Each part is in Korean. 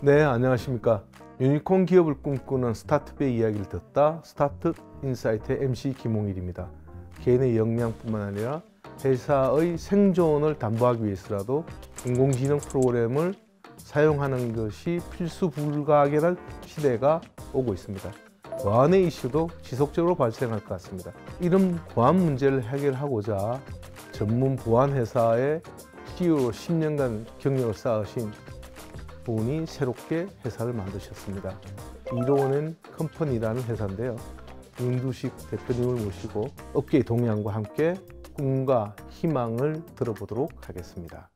네, 안녕하십니까. 유니콘 기업을 꿈꾸는 스타트업의 이야기를 듣다 스타트업 인사이트의 MC 김홍일입니다. 개인의 역량뿐만 아니라 회사의 생존을 담보하기 위해서라도 인공지능 프로그램을 사용하는 것이 필수 불가결할 시대가 오고 있습니다. 보안의 이슈도 지속적으로 발생할 것 같습니다. 이런 보안 문제를 해결하고자 전문 보안 회사의 CEO로 10년간 경력을 쌓으신 분이 새롭게 회사를 만드셨습니다. 이로운 컴퍼니라는 회사인데요. 윤두식 대표님을 모시고 업계의 동향과 함께 꿈과 희망을 들어보도록 하겠습니다.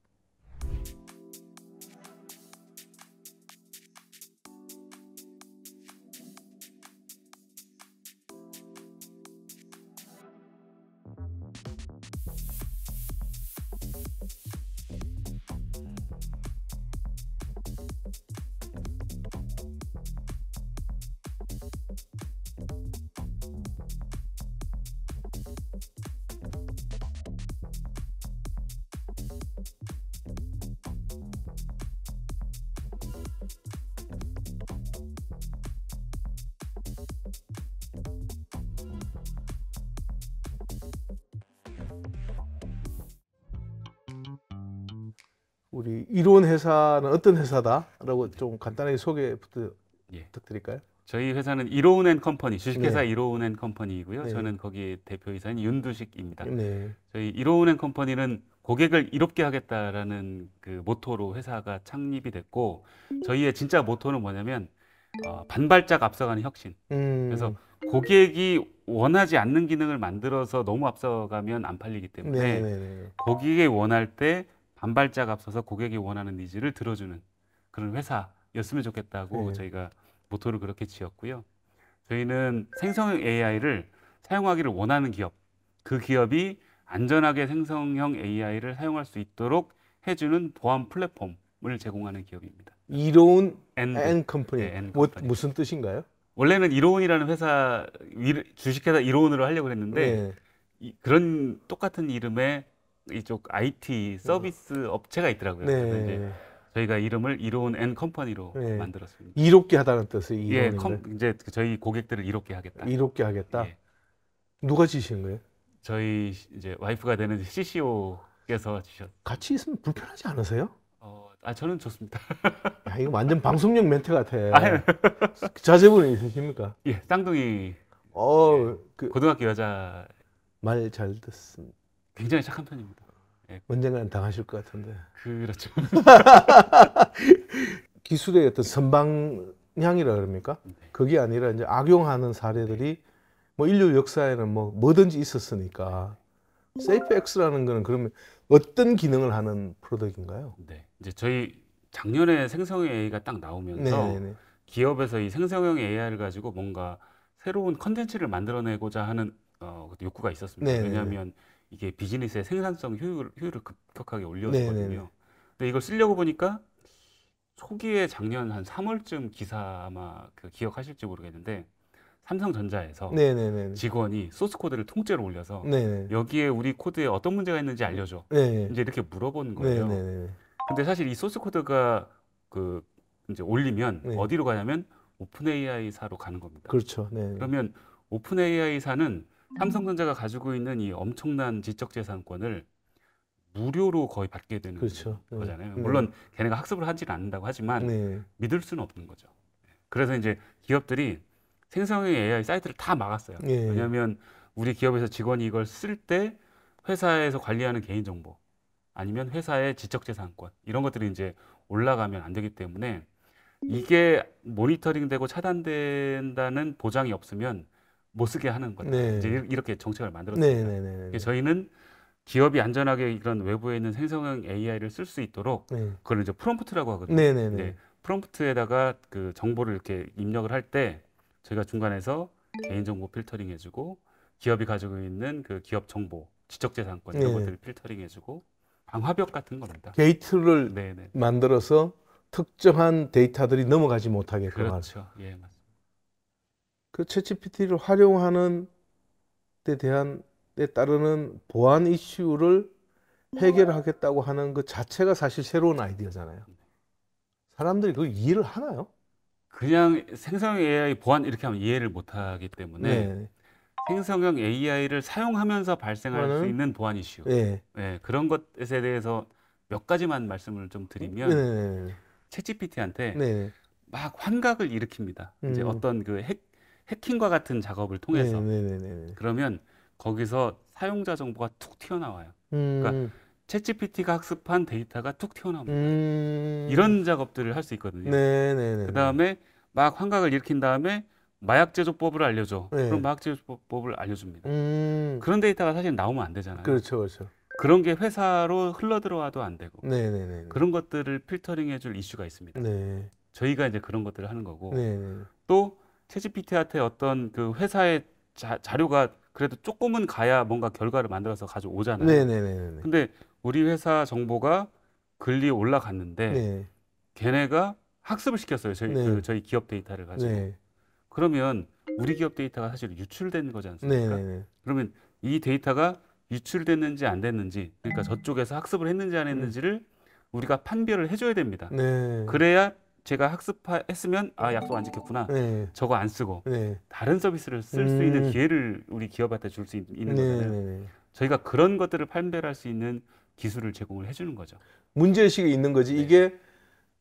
우리 이로운 회사는 어떤 회사다라고 좀 간단하게 소개 부탁드릴까요? 저희 회사는 이로운앤컴퍼니, 주식회사 네. 이로운앤컴퍼니이고요. 네. 저는 거기 대표이사인 윤두식입니다. 네. 저희 이로운앤컴퍼니는 고객을 이롭게 하겠다라는 그 모토로 회사가 창립이 됐고, 저희의 진짜 모토는 뭐냐면 반발짝 앞서가는 혁신. 그래서 고객이 원하지 않는 기능을 만들어서 너무 앞서가면 안 팔리기 때문에 네. 고객이 원할 때 반발짝 앞서서 고객이 원하는 니즈를 들어주는 그런 회사였으면 좋겠다고 네. 저희가 모토를 그렇게 지었고요. 저희는 생성형 AI를 사용하기를 원하는 기업, 그 기업이 안전하게 생성형 AI를 사용할 수 있도록 해주는 보안 플랫폼을 제공하는 기업입니다. 이로운 앤컴퍼니. 네, 무슨 뜻인가요? 원래는 이로운이라는 회사, 주식회사 이로운으로 하려고 했는데 그런 똑같은 이름의 이쪽 IT 서비스 업체가 있더라고요. 그래서 이제 저희가 이름을 이로운앤컴퍼니로 만들었습니다. 이롭게 하다는 뜻이 이제 저희 고객들을 이롭게 하겠다. 이롭게 하겠다. 누가 지신 거예요? 저희 이제 와이프가 되는 CCO께서 지셨. 같이 있으면 불편하지 않으세요? 저는 좋습니다. 야, 이거 완전 방송용 멘트 같아. 자제분이 있으십니까? 예, 쌍둥이. 고등학교 여자. 말 잘 듣습니다. 굉장히 착한 편입니다. 예. 언젠가는 당하실 것 같은데. 그렇죠. 기술의 어떤 선방향이라 그럽니까? 그게 아니라 이제 악용하는 사례들이 뭐 인류 역사에는 뭐든지 있었으니까. 세이프X라는 거는 그러면 어떤 기능을 하는 프로덕트인가요? 네, 이제 저희 작년에 생성형 AI가 딱 나오면서 기업에서 이 생성형 AI를 가지고 뭔가 새로운 컨텐츠를 만들어내고자 하는 욕구가 있었습니다. 왜냐하면 이게 비즈니스의 생산성 효율을 급격하게 올려주거든요. 근데 이걸 쓰려고 보니까 초기에 작년 한 3월쯤 기사 아마 기억하실지 모르겠는데 삼성전자에서 직원이 소스 코드를 통째로 올려서 여기에 우리 코드에 어떤 문제가 있는지 알려줘. 이제 이렇게 물어보는 거예요. 근데 사실 이 소스 코드가 이제 올리면 어디로 가냐면 오픈 AI사로 가는 겁니다. 그렇죠. 그러면 오픈 AI사는 삼성전자가 가지고 있는 이 엄청난 지적재산권을 무료로 거의 받게 되는 거잖아요. 물론 걔네가 학습을 하지는 않는다고 하지만 믿을 수는 없는 거죠. 그래서 이제 기업들이 생성형 AI 사이트를 다 막았어요. 왜냐하면 우리 기업에서 직원이 이걸 쓸 때 회사에서 관리하는 개인정보 아니면 회사의 지적재산권 이런 것들이 이제 올라가면 안 되기 때문에 이게 모니터링되고 차단된다는 보장이 없으면 못 쓰게 하는 거죠. 이제 이렇게 정책을 만들었습니다. 저희는 기업이 안전하게 이런 외부에 있는 생성형 AI를 쓸 수 있도록 그걸 이제 프롬프트라고 하거든요. 프롬프트에다가 그 정보를 이렇게 입력을 할 때 저희가 중간에서 개인정보 필터링 해주고 기업이 가지고 있는 그 기업 정보, 지적재산권 이런 것들을 필터링 해주고 방화벽 같은 겁니다. 게이트를 만들어서 특정한 데이터들이 넘어가지 못하게. 그렇죠. 예, 맞습니다. 그 챗GPT를 활용하는 데 따르는 보안 이슈를 해결하겠다고 하는 그 자체가 사실 새로운 아이디어잖아요. 사람들이 그걸 이해를 하나요? 그냥 생성형 AI 보안 이렇게 하면 이해를 못하기 때문에 네. 생성형 AI를 사용하면서 발생할 수 있는 보안 이슈, 네. 네, 그런 것에 대해서 몇 가지만 말씀을 좀 드리면 네. 챗GPT한테 네. 막 환각을 일으킵니다. 이제 어떤 그 해킹과 같은 작업을 통해서. 네. 그러면 거기서 사용자 정보가 툭 튀어나와요. 그러니까 챗GPT가 학습한 데이터가 툭 튀어나옵니다. 이런 작업들을 할 수 있거든요. 그 다음에 막 환각을 일으킨 다음에 마약 제조법을 알려줘. 네. 그럼 마약 제조법을 알려줍니다. 그런 데이터가 사실 나오면 안 되잖아요. 그렇죠, 그렇죠. 그런 게 회사로 흘러 들어와도 안 되고. 네. 그런 것들을 필터링해줄 이슈가 있습니다. 네. 저희가 이제 그런 것들을 하는 거고. 네. 또 챗GPT한테 어떤 그 회사의 자료가 그래도 조금은 가야 뭔가 결과를 만들어서 가져오잖아요. 네. 근데 우리 회사 정보가 글리 올라갔는데 네. 걔네가 학습을 시켰어요. 저희 기업 데이터를 가지고. 네. 그러면 우리 기업 데이터가 사실 유출된 거지 않습니까? 네. 그러면 이 데이터가 유출됐는지 안 됐는지, 그러니까 저쪽에서 학습을 했는지 안 했는지를 우리가 판별을 해줘야 됩니다. 네. 그래야 제가 학습했으면 아 약속 안 지켰구나. 네. 저거 안 쓰고 네. 다른 서비스를 쓸 수 있는 기회를 우리 기업한테 줄 수 있는 거잖아요. 네. 저희가 그런 것들을 판별할 수 있는 기술을 제공을 해주는 거죠. 문제의식이 있는 거지. 네. 이게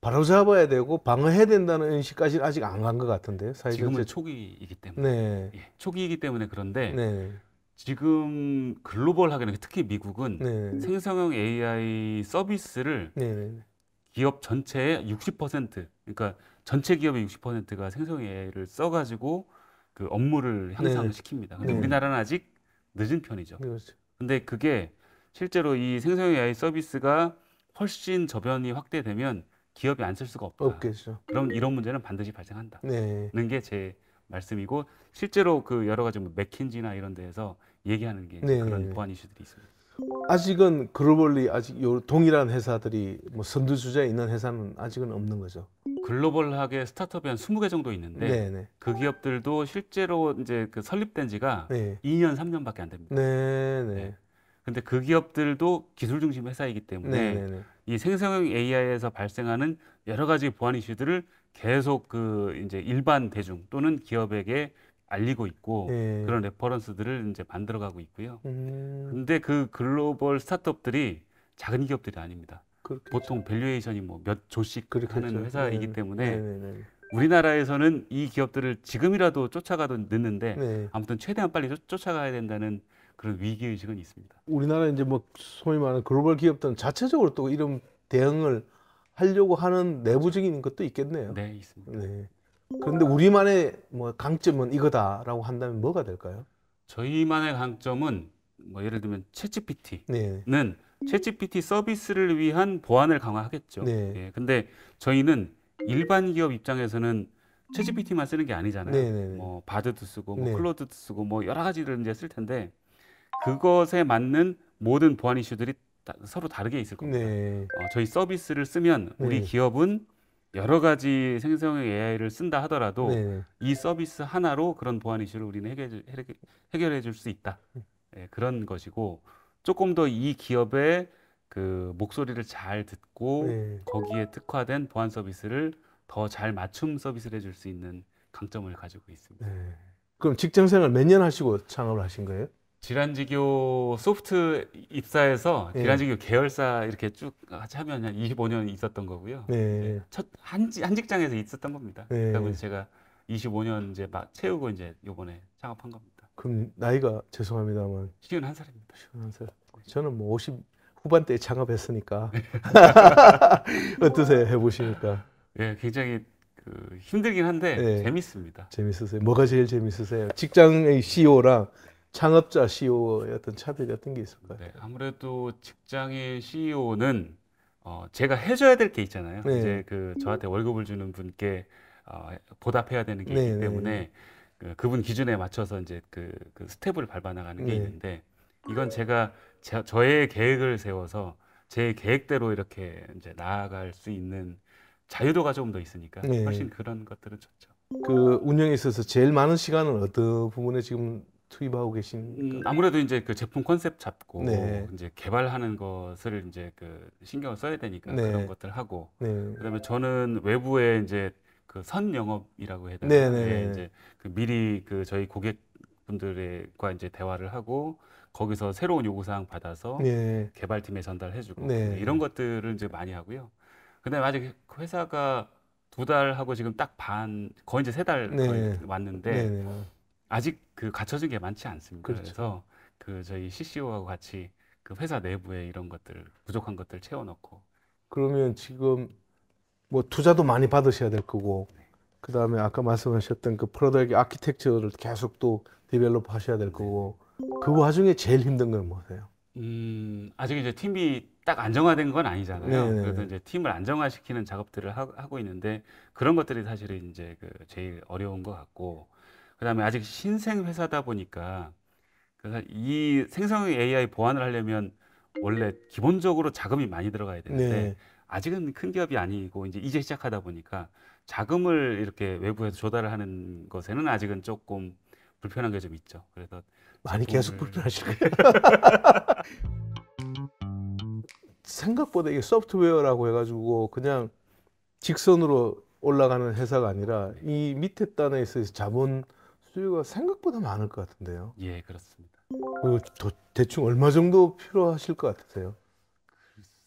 바로잡아야 되고 방어해야 된다는 의식까지는 아직 안 간 것 같은데. 지금은 초기이기 때문에. 네. 예, 초기이기 때문에 그런데 네. 지금 글로벌하게는 특히 미국은 네. 생성형 AI 서비스를 네. 기업 전체의 60%, 그러니까 전체 기업의 60%가 생성형 AI를 써가지고 그 업무를 향상시킵니다. 근데 네. 우리나라는 아직 늦은 편이죠. 그렇죠. 근데 그게 실제로 이 생성형 AI 서비스가 훨씬 저변이 확대되면 기업이 안 쓸 수가 없다. 없겠죠. 그럼 이런 문제는 반드시 발생한다. 네. 는 게 제 말씀이고 실제로 그 여러 가지 뭐 맥킨지나 이런 데에서 얘기하는 게 네. 그런 보안 이슈들이 있습니다. 아직은 글로벌리 아직 요 동일한 회사들이 뭐 선두주자에 있는 회사는 아직은 없는 거죠. 글로벌하게 스타트업이 한 20개 정도 있는데 네. 그 기업들도 실제로 이제 그 설립된 지가 네. 2년, 3년밖에 안 됩니다. 네. 근데 그 기업들도 기술 중심 회사이기 때문에 네. 이 생성형 AI에서 발생하는 여러 가지 보안 이슈들을 계속 그 이제 일반 대중 또는 기업에게 알리고 있고 네. 그런 레퍼런스들을 이제 만들어가고 있고요. 음. 근데 그 글로벌 스타트업들이 작은 기업들이 아닙니다. 그렇겠죠. 보통 밸류에이션이 뭐 몇 조씩 그렇겠죠. 하는 회사이기 때문에 네. 우리나라에서는 이 기업들을 지금이라도 쫓아가도 늦는데 네. 아무튼 최대한 빨리 쫓아가야 된다는 그런 위기의식은 있습니다. 우리나라 이제 뭐 소위 말하는 글로벌 기업들은 자체적으로 또 이런 대응을 하려고 하는 내부적인 것도 있겠네요. 네, 있습니다. 네. 그런데 우리만의 뭐 강점은 이거다라고 한다면 뭐가 될까요? 저희만의 강점은 뭐 예를 들면 네. 챗GPT는 챗GPT 서비스를 위한 보안을 강화하겠죠. 네. 예, 근데 저희는 일반 기업 입장에서는 챗GPT만 쓰는 게 아니잖아요. 네. 뭐 바드도 쓰고 뭐 네. 클로드도 쓰고 뭐 여러 가지를 이제 쓸 텐데 그것에 맞는 모든 보안 이슈들이 서로 다르게 있을 겁니다. 네. 저희 서비스를 쓰면 우리 네. 기업은 여러 가지 생성형 AI를 쓴다 하더라도 네. 이 서비스 하나로 그런 보안 이슈를 우리는 해결해 줄 수 있다. 예, 그런 것이고 조금 더 이 기업의 그 목소리를 잘 듣고 네. 거기에 특화된 보안 서비스를 더 잘 맞춤 서비스를 해줄 수 있는 강점을 가지고 있습니다. 네. 그럼 직장생활 몇 년 하시고 창업을 하신 거예요? 지란지교 소프트 입사해서 네. 지란지교 계열사 이렇게 쭉 같이 하면 한 25년 있었던 거고요. 네. 한 직장에서 있었던 겁니다. 네. 그러다 보니 제가 25년 이제 막 채우고 이제 요번에 창업한 겁니다. 그럼 나이가 죄송합니다만 51살입니다. 51살. 저는 뭐 50 후반대에 창업했으니까 어떠세요? 해보시니까 예, 굉장히 그 힘들긴 한데 네. 재밌습니다. 재밌으세요? 뭐가 제일 재밌으세요? 직장의 CEO랑 창업자 CEO의 어떤 차별이 어떤 게 있을까요? 네, 아무래도 직장의 CEO는 제가 해줘야 될 게 있잖아요. 네. 이제 그 저한테 월급을 주는 분께 보답해야 되는 게 있기 네, 때문에 그분 기준에 맞춰서 이제 그 스텝을 밟아 나가는 게 네. 있는데 이건 제가 저의 계획을 세워서 제 계획대로 이렇게 이제 나아갈 수 있는 자유도가 조금 더 있으니까 네. 훨씬 그런 것들은 좋죠. 그 운영에 있어서 제일 많은 시간은 어떤 부분에 지금 투입하고 계신? 아무래도 이제 그 제품 컨셉 잡고 네. 이제 개발하는 것을 이제 그 신경을 써야 되니까 네. 그런 것들 하고 네. 그다음에 저는 외부에 이제 그 선 영업이라고 해야 네, 되나? 네, 예, 네. 이제 그 미리 그 저희 고객분들과 이제 대화를 하고 거기서 새로운 요구사항 받아서 네. 개발팀에 전달해주고 네. 이런 것들을 이제 많이 하고요. 그다음에 아직 회사가 2달 하고 지금 딱 반 거의 이제 3달 네. 거의 왔는데 네, 네. 아직 그 갖춰진 게 많지 않습니다. 그렇죠. 그래서 그 저희 CCO하고 같이 그 회사 내부에 이런 것들 부족한 것들 채워넣고. 그러면 지금 뭐 투자도 많이 받으셔야 될 거고, 그 다음에 아까 말씀하셨던 그 프로덕트 아키텍처를 계속 또 디벨롭 하셔야 될 거고, 그 와중에 제일 힘든 건 뭐세요? 아직 이제 팀이 딱 안정화된 건 아니잖아요. 네네. 그래서 이제 팀을 안정화시키는 작업들을 하고 있는데 그런 것들이 사실은 이제 그 제일 어려운 것 같고, 그다음에 아직 신생 회사다 보니까 그래서 이 생성형 AI 보완을 하려면 원래 기본적으로 자금이 많이 들어가야 되는데 네. 아직은 큰 기업이 아니고 이제 시작하다 보니까 자금을 이렇게 외부에서 조달을 하는 것에는 아직은 조금 불편한 게 좀 있죠. 그래서 많이 제품을- 계속 불편하실 거예요. 생각보다 이게 소프트웨어라고 해가지고 그냥 직선으로 올라가는 회사가 아니라 이 밑에 단에 있어서 자본 수요가 생각보다 많을 것 같은데요. 예, 그렇습니다. 대충 얼마 정도 필요하실 것 같으세요?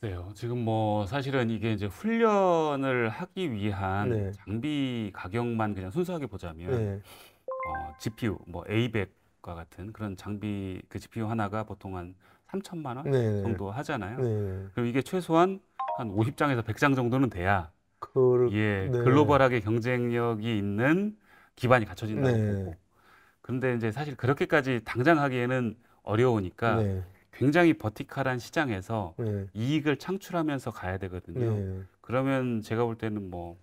글쎄요. 지금 뭐 사실은 이게 이제 훈련을 하기 위한 네. 장비 가격만 그냥 순수하게 보자면 네. GPU 뭐 A100과 같은 그런 장비 그 GPU 하나가 보통 한 3천만 원 네. 정도 하잖아요. 네. 그럼 이게 최소한 한 50장에서 100장 정도는 돼야 예, 네. 글로벌하게 경쟁력이 있는 기반이 갖춰진다고 네. 보고. 근데 이제 사실 그렇게까지 당장 하기에는 어려우니까 네. 굉장히 버티컬한 시장에서 네. 이익을 창출하면서 가야 되거든요. 네. 그러면 제가 볼 때는 뭐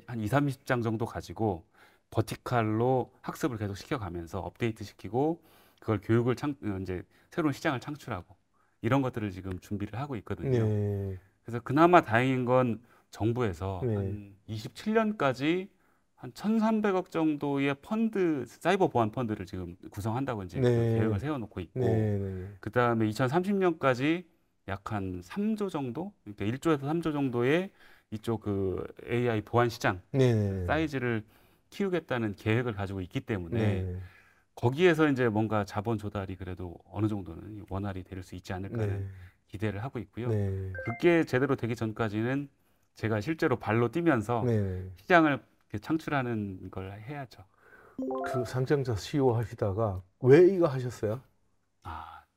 한 2, 30장 정도 가지고 버티컬로 학습을 계속 시켜가면서 업데이트 시키고 그걸 교육을 이제 새로운 시장을 창출하고 이런 것들을 지금 준비를 하고 있거든요. 네. 그래서 그나마 다행인 건 정부에서 네. 한 27년까지 한 1,300억 정도의 펀드, 사이버 보안 펀드를 지금 구성한다고 이제 네. 그 계획을 세워놓고 있고, 네. 그 다음에 2030년까지 약 한 3조 정도, 그러니까 1조에서 3조 정도의 이쪽 그 AI 보안 시장 네. 사이즈를 키우겠다는 계획을 가지고 있기 때문에 네. 거기에서 이제 뭔가 자본 조달이 그래도 어느 정도는 원활히 될 수 있지 않을까 하는 네. 기대를 하고 있고요. 네. 그게 제대로 되기 전까지는 제가 실제로 발로 뛰면서 네. 시장을 이렇게 창출하는 걸 해야죠. 그 상장자 CEO 하시다가 왜 이거 하셨어요?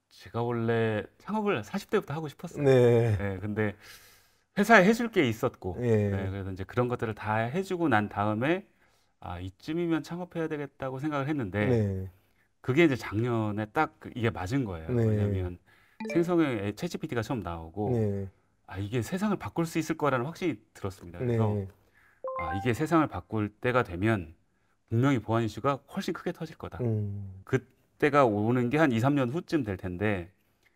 제가 원래 창업을 40대부터 하고 싶었어요. 네. 네, 근데 회사에 해줄 게 있었고, 네. 네, 그래서 이제 그런 것들을 다 해주고 난 다음에 이쯤이면 창업해야 되겠다고 생각을 했는데 네. 그게 이제 작년에 딱 이게 맞은 거예요. 네. 왜냐하면 생성형 챗GPT가 처음 나오고 네. 이게 세상을 바꿀 수 있을 거라는 확신이 들었습니다. 그래서 네. 이게 세상을 바꿀 때가 되면 분명히 보안 이슈가 훨씬 크게 터질 거다. 그때가 오는 게 한 2, 3년 후쯤 될 텐데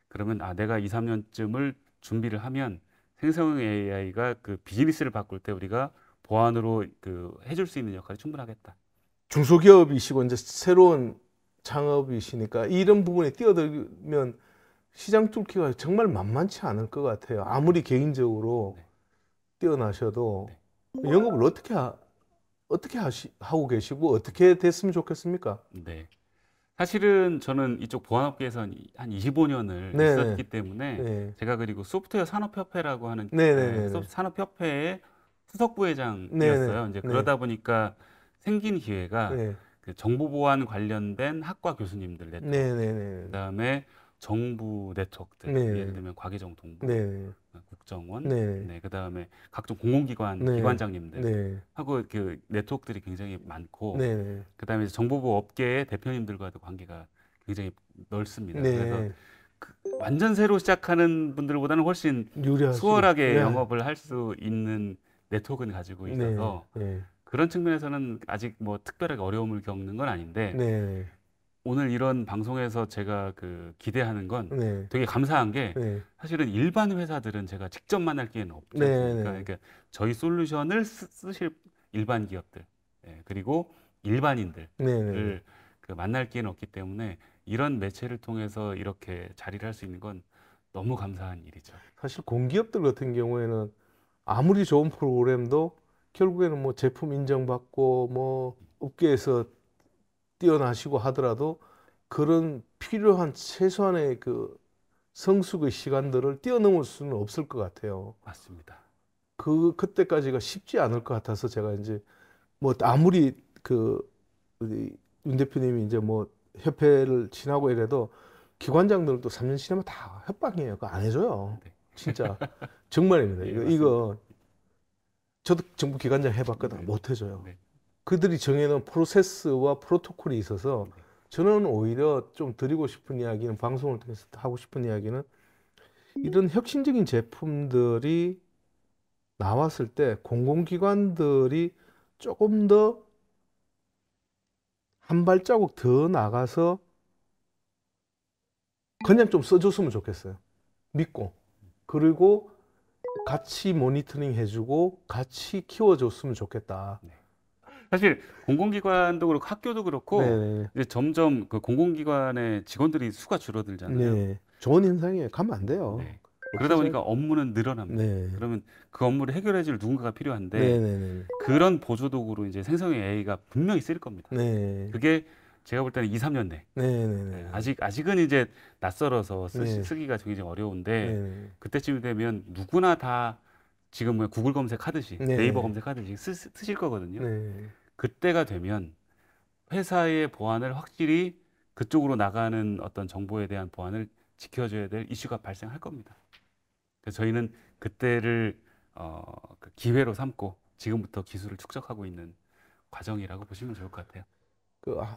그러면 내가 2, 3년쯤을 준비를 하면 생성형 AI가 그 비즈니스를 바꿀 때 우리가 보안으로 그 해줄 수 있는 역할이 충분하겠다. 중소기업이시고 이제 새로운 창업이시니까 이런 부분에 뛰어들면 시장 뚫기가 정말 만만치 않을 것 같아요. 아무리 개인적으로 네. 뛰어나셔도 영업을 어떻게 하고 계시고 어떻게 됐으면 좋겠습니까? 네. 사실은 저는 이쪽 보안업계에서 한 25년을 네네. 있었기 때문에 네. 제가 그리고 소프트웨어 산업협회라고 하는 네네네. 산업협회의 수석부회장이었어요. 네네. 이제 네. 그러다 보니까 생긴 기회가 네. 그 정보보안 관련된 학과 교수님들 네트워크, 네네네. 그다음에 정부 네트워크들, 네. 예를 들면 과기정통부, 네. 국정원, 네. 네, 그다음에 각종 공공기관 네. 기관장님들 네. 하고 그 네트워크들이 굉장히 많고, 네. 그다음에 이제 정보부 업계의 대표님들과도 관계가 굉장히 넓습니다. 네. 그래서 완전 새로 시작하는 분들보다는 훨씬 수월하게 네. 영업을 할 수 있는 네트워크는 가지고 있어서 네. 그런 측면에서는 아직 뭐 특별하게 어려움을 겪는 건 아닌데 네. 오늘 이런 방송에서 제가 그 기대하는 건 네. 되게 감사한 게 네. 사실은 일반 회사들은 제가 직접 만날 기회는 없지 네, 않습니까? 네. 그러니까 저희 솔루션을 쓰실 일반 기업들, 그리고 일반인들을 네. 그 만날 기회는 없기 때문에 이런 매체를 통해서 이렇게 자리를 할 수 있는 건 너무 감사한 일이죠. 사실 공기업들 같은 경우에는 아무리 좋은 프로그램도 결국에는 뭐 제품 인정받고 뭐 업계에서 뛰어나시고 하더라도 그런 필요한 최소한의 그 성숙의 시간들을 뛰어넘을 수는 없을 것 같아요. 맞습니다. 그때까지가 쉽지 않을 것 같아서 제가 이제 뭐 아무리 그 우리 윤 대표님이 이제 뭐 협회를 지나고 이래도 기관장들도 3년 지나면 다 협박이에요. 그거 안 해줘요. 네. 진짜 정말입니다. 예, 이거 저도 정부 기관장 해봤거든. 네. 못 해줘요. 네. 그들이 정해놓은 프로세스와 프로토콜이 있어서 네. 저는 오히려 좀 드리고 싶은 이야기는 방송을 통해서 하고 싶은 이야기는 이런 혁신적인 제품들이 나왔을 때 공공기관들이 조금 더 한 발자국 더 나가서 그냥 좀 써줬으면 좋겠어요. 믿고. 그리고 같이 모니터링 해주고 같이 키워줬으면 좋겠다. 네. 사실 공공기관도 그렇고 학교도 그렇고 네. 이제 점점 그 공공기관의 직원들이 수가 줄어들잖아요. 네. 좋은 현상이에요. 가면 안 돼요. 네. 그러다 보니까 업무는 늘어납니다. 네. 그러면 그 업무를 해결해 줄 누군가가 필요한데 네. 그런 보조도구로 이제 생성형 AI가 분명히 쓰일 겁니다. 네. 그게 제가 볼 때는 2, 3년 내. 네. 아직은 이제 낯설어서 네. 쓰기가 굉장히 어려운데 네. 그때쯤 되면 누구나 다 지금 뭐 구글 검색하듯이 네. 네이버 검색하듯이 쓰실 거거든요. 네. 그때가 되면 회사의 보안을 확실히 그쪽으로 나가는 어떤 정보에 대한 보안을 지켜줘야 될 이슈가 발생할 겁니다. 그래서 저희는 그때를 그 기회로 삼고 지금부터 기술을 축적하고 있는 과정이라고 보시면 좋을 것 같아요.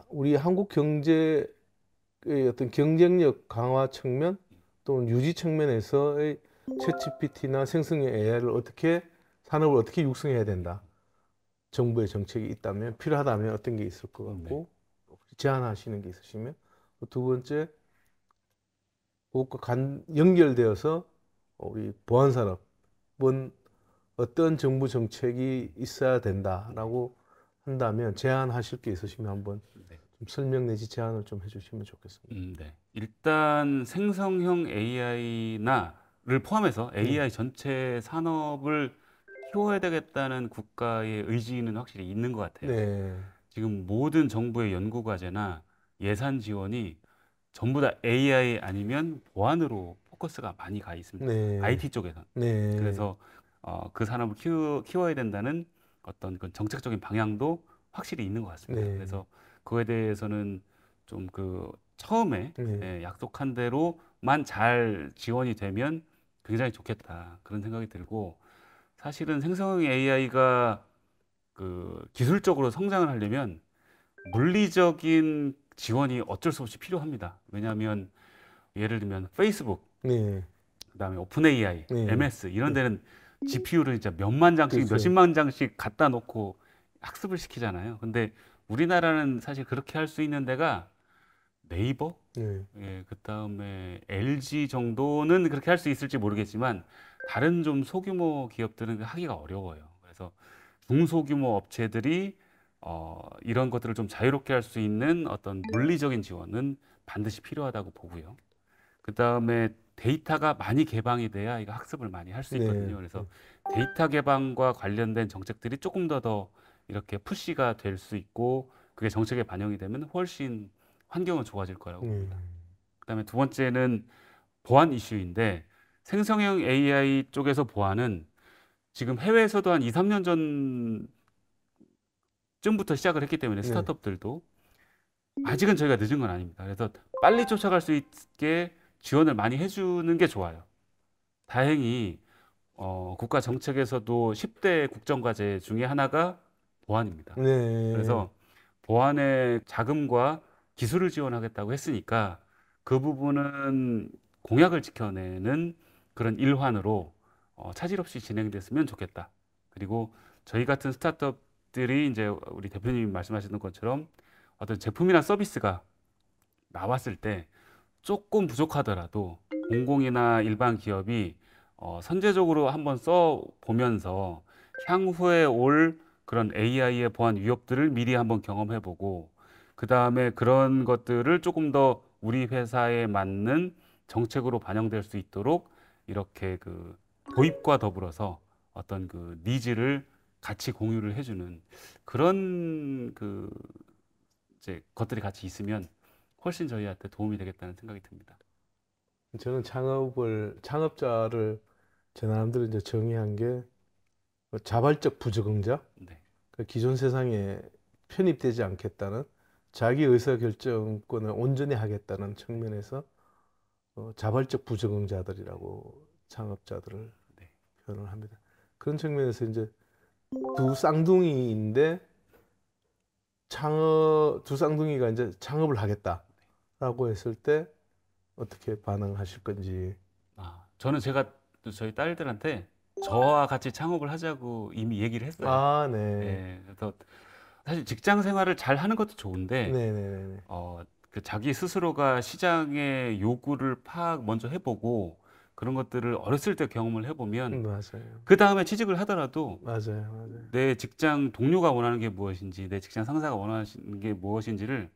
우리 한국 경제의 어떤 경쟁력 강화 측면 또는 유지 측면에서의 챗GPT나 생성형 AI를 어떻게 산업을 어떻게 육성해야 된다. 정부의 정책이 있다면 필요하다면 어떤 게 있을 것 같고 제안하시는 게 있으시면 두 번째 그것과 연결되어서 우리 보안 산업은 어떤 정부 정책이 있어야 된다라고 한다면 제안하실 게 있으시면 한번 네. 좀 설명 내지 제안을 좀 해주시면 좋겠습니다. 네. 일단 생성형 AI를 포함해서 AI 전체 산업을 키워야 되겠다는 국가의 의지는 확실히 있는 것 같아요. 네. 지금 모든 정부의 연구 과제나 예산 지원이 전부 다 AI 아니면 보안으로 포커스가 많이 가 있습니다. 네. IT 쪽에선. 네. 그래서 그 산업을 키워야 된다는 어떤 그 정책적인 방향도 확실히 있는 것 같습니다. 네. 그래서 그거에 대해서는 좀 그 처음에 약속한 대로만 잘 지원이 되면 굉장히 좋겠다 그런 생각이 들고 사실은 생성형 AI가 그 기술적으로 성장을 하려면 물리적인 지원이 어쩔 수 없이 필요합니다. 왜냐하면 예를 들면 페이스북, 그다음에 오픈 AI, MS 이런 데는 GPU를 진짜 몇만 장씩, 그렇죠. 몇십만 장씩 갖다 놓고 학습을 시키잖아요. 근데 우리나라는 사실 그렇게 할 수 있는 데가 네이버, 그다음에 LG 정도는 그렇게 할 수 있을지 모르겠지만 다른 좀 소규모 기업들은 하기가 어려워요. 그래서 중소규모 업체들이 이런 것들을 좀 자유롭게 할 수 있는 어떤 물리적인 지원은 반드시 필요하다고 보고요. 그다음에 데이터가 많이 개방이 돼야 이거 학습을 많이 할 수 있거든요. 그래서 데이터 개방과 관련된 정책들이 조금 더 이렇게 푸시가 될 수 있고 그게 정책에 반영이 되면 훨씬 환경은 좋아질 거라고 봅니다. 그다음에 두 번째는 보안 이슈인데 생성형 AI 쪽에서 보안은 지금 해외에서도 한 2, 3년 전쯤부터 시작을 했기 때문에 스타트업들도 아직은 저희가 늦은 건 아닙니다. 그래서 빨리 쫓아갈 수 있게 지원을 많이 해주는 게 좋아요. 다행히 국가 정책에서도 10대 국정과제 중에 하나가 보안입니다. 그래서 보안의 자금과 기술을 지원하겠다고 했으니까 그 부분은 공약을 지켜내는 그런 일환으로 차질 없이 진행됐으면 좋겠다. 그리고 저희 같은 스타트업들이 이제 우리 대표님이 말씀하시는 것처럼 어떤 제품이나 서비스가 나왔을 때 조금 부족하더라도 공공이나 일반 기업이 선제적으로 한번 써보면서 향후에 올 그런 AI의 보안 위협들을 미리 한번 경험해보고 그다음에 그런 것들을 조금 더 우리 회사에 맞는 정책으로 반영될 수 있도록 이렇게 그 도입과 더불어서 어떤 그 니즈를 같이 공유를 해주는 그런 그 이제 것들이 같이 있으면 훨씬 저희한테 도움이 되겠다는 생각이 듭니다. 저는 창업자를 제 나름대로 이제 정의한 게 자발적 부적응자, 네. 그러니까 기존 세상에 편입되지 않겠다는 자기 의사결정권을 온전히 하겠다는 측면에서 자발적 부적응자들이라고 창업자들을 네. 표현을 합니다. 그런 측면에서 이제 두 쌍둥이인데 두 쌍둥이가 이제 창업을 하겠다라고 했을 때 어떻게 반응하실 건지. 저는 제가 저희 딸들한테 저와 같이 창업을 하자고 이미 얘기를 했어요. 아, 네. 네, 그래서 사실 직장 생활을 잘 하는 것도 좋은데, 네네네. 그 자기 스스로가 시장의 요구를 파악 먼저 해보고 그런 것들을 어렸을 때 경험을 해보면 맞아요. 그 다음에 취직을 하더라도 맞아요. 내 직장 동료가 원하는 게 무엇인지, 내 직장 상사가 원하는 게 무엇인지를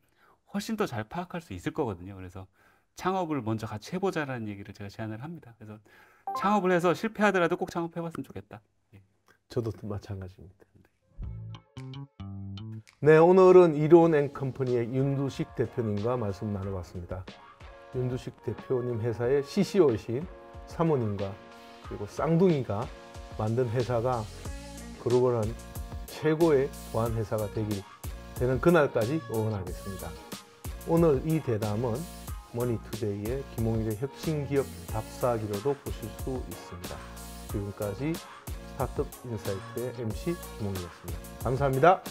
훨씬 더 잘 파악할 수 있을 거거든요. 그래서 창업을 먼저 같이 해보자라는 얘기를 제가 제안을 합니다. 그래서 창업을 해서 실패하더라도 꼭 창업해봤으면 좋겠다. 저도 마찬가지입니다. 네, 오늘은 이론앤컴퍼니의 윤두식 대표님과 말씀 나눠봤습니다. 윤두식 대표님 회사의 CCO이신 사모님과 그리고 쌍둥이가 만든 회사가 글로벌한 최고의 보안 회사가 되는 그날까지 응원하겠습니다. 오늘 이 대담은 머니투데이의 김홍일의 혁신기업 답사기로도 보실 수 있습니다. 지금까지 스타트업 인사이트의 MC 김홍일이었습니다. 감사합니다.